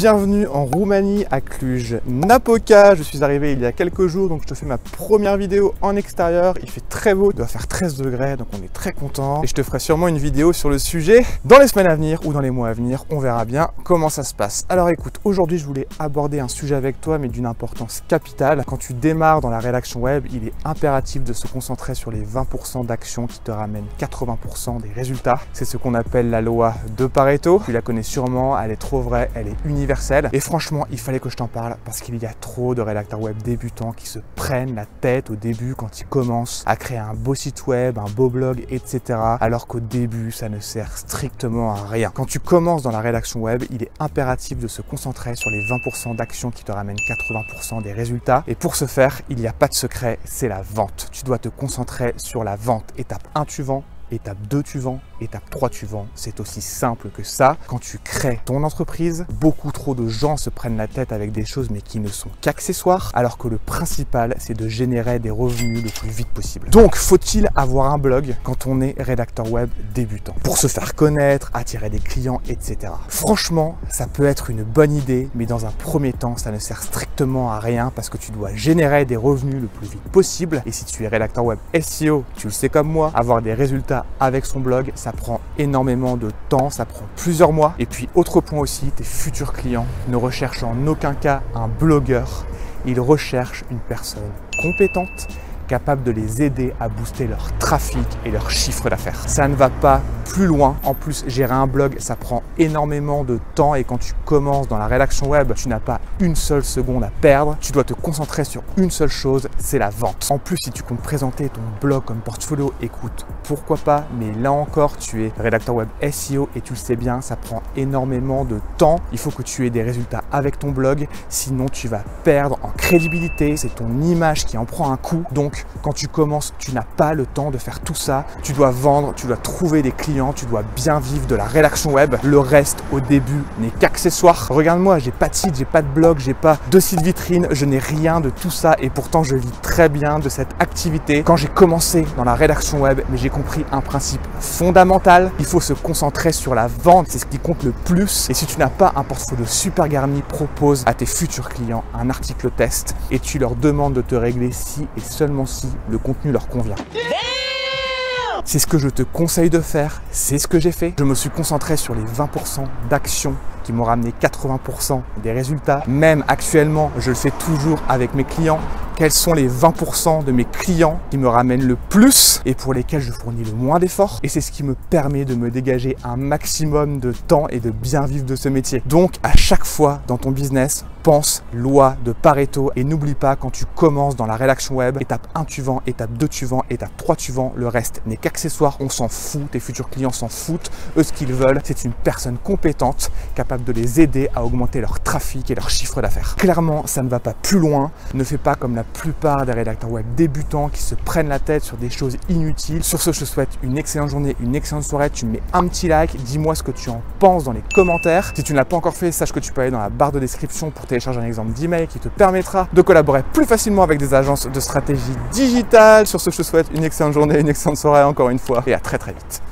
Bienvenue en Roumanie, à Cluj-Napoca. Je suis arrivé il y a quelques jours, donc je te fais ma première vidéo en extérieur. Il fait très beau, il doit faire 13 degrés, donc on est très content. Et je te ferai sûrement une vidéo sur le sujet dans les semaines à venir ou dans les mois à venir. On verra bien comment ça se passe. Alors écoute, aujourd'hui je voulais aborder un sujet avec toi, mais d'une importance capitale. Quand tu démarres dans la rédaction web, il est impératif de se concentrer sur les 20% d'actions qui te ramènent 80% des résultats. C'est ce qu'on appelle la loi de Pareto. Tu la connais sûrement, elle est trop vraie, elle est universelle. Et franchement, il fallait que je t'en parle parce qu'il y a trop de rédacteurs web débutants qui se prennent la tête au début quand ils commencent à créer un beau site web, un beau blog, etc. Alors qu'au début, ça ne sert strictement à rien. Quand tu commences dans la rédaction web, il est impératif de se concentrer sur les 20% d'actions qui te ramènent 80% des résultats. Et pour ce faire, il n'y a pas de secret, c'est la vente. Tu dois te concentrer sur la vente. Étape 1, tu vends. Étape 2, tu vends. Étape 3, tu vends. C'est aussi simple que ça. Quand tu crées ton entreprise, beaucoup trop de gens se prennent la tête avec des choses mais qui ne sont qu'accessoires, alors que le principal, c'est de générer des revenus le plus vite possible. Donc, faut-il avoir un blog quand on est rédacteur web débutant? Pour se faire connaître, attirer des clients, etc. Franchement, ça peut être une bonne idée, mais dans un premier temps, ça ne sert strictement à rien parce que tu dois générer des revenus le plus vite possible. Et si tu es rédacteur web SEO, tu le sais comme moi, avoir des résultats avec son blog, ça prend énormément de temps, ça prend plusieurs mois. Et puis autre point aussi, tes futurs clients ne recherchent en aucun cas un blogueur, ils recherchent une personne compétente, capable de les aider à booster leur trafic et leur chiffre d'affaires. Ça ne va pas plus loin. En plus, gérer un blog, ça prend énormément de temps et quand tu commences dans la rédaction web, tu n'as pas une seule seconde à perdre. Tu dois te concentrer sur une seule chose, c'est la vente. En plus, si tu comptes présenter ton blog comme portfolio, écoute, pourquoi pas, mais là encore, tu es rédacteur web SEO et tu le sais bien, ça prend énormément de temps. Il faut que tu aies des résultats avec ton blog, sinon tu vas perdre en crédibilité. C'est ton image qui en prend un coup. Donc, quand tu commences, tu n'as pas le temps de faire tout ça. Tu dois vendre, tu dois trouver des clients, tu dois bien vivre de la rédaction web. Le reste, au début, n'est qu'accessoire. Regarde-moi, j'ai pas de site, j'ai pas de blog, j'ai pas de site vitrine, je n'ai rien de tout ça et pourtant je vis très bien de cette activité. Quand j'ai commencé dans la rédaction web, mais j'ai compris un principe fondamental. Il faut se concentrer sur la vente, c'est ce qui compte le plus. Et si tu n'as pas un portfolio super garni, propose à tes futurs clients un article test et tu leur demandes de te régler si et seulement si le contenu leur convient. C'est ce que je te conseille de faire, c'est ce que j'ai fait. Je me suis concentré sur les 20% d'actions qui m'ont ramené 80% des résultats. Même actuellement, je le fais toujours avec mes clients. Quels sont les 20% de mes clients qui me ramènent le plus et pour lesquels je fournis le moins d'efforts? Et c'est ce qui me permet de me dégager un maximum de temps et de bien vivre de ce métier. Donc, à chaque fois dans ton business, pense loi de Pareto et n'oublie pas quand tu commences dans la rédaction web, étape 1 tu vends, étape 2 tu vends, étape 3 tu vends, le reste n'est qu'accessoire, on s'en fout, tes futurs clients s'en foutent, eux ce qu'ils veulent c'est une personne compétente, capable de les aider à augmenter leur trafic et leur chiffre d'affaires. Clairement ça ne va pas plus loin, ne fais pas comme la plupart des rédacteurs web débutants qui se prennent la tête sur des choses inutiles. Sur ce je te souhaite une excellente journée, une excellente soirée, tu me mets un petit like, dis-moi ce que tu en penses dans les commentaires. Si tu ne l'as pas encore fait, sache que tu peux aller dans la barre de description pour télécharger un exemple d'email qui te permettra de collaborer plus facilement avec des agences de stratégie digitale. Sur ce, je te souhaite une excellente journée, une excellente soirée encore une fois et à très très vite.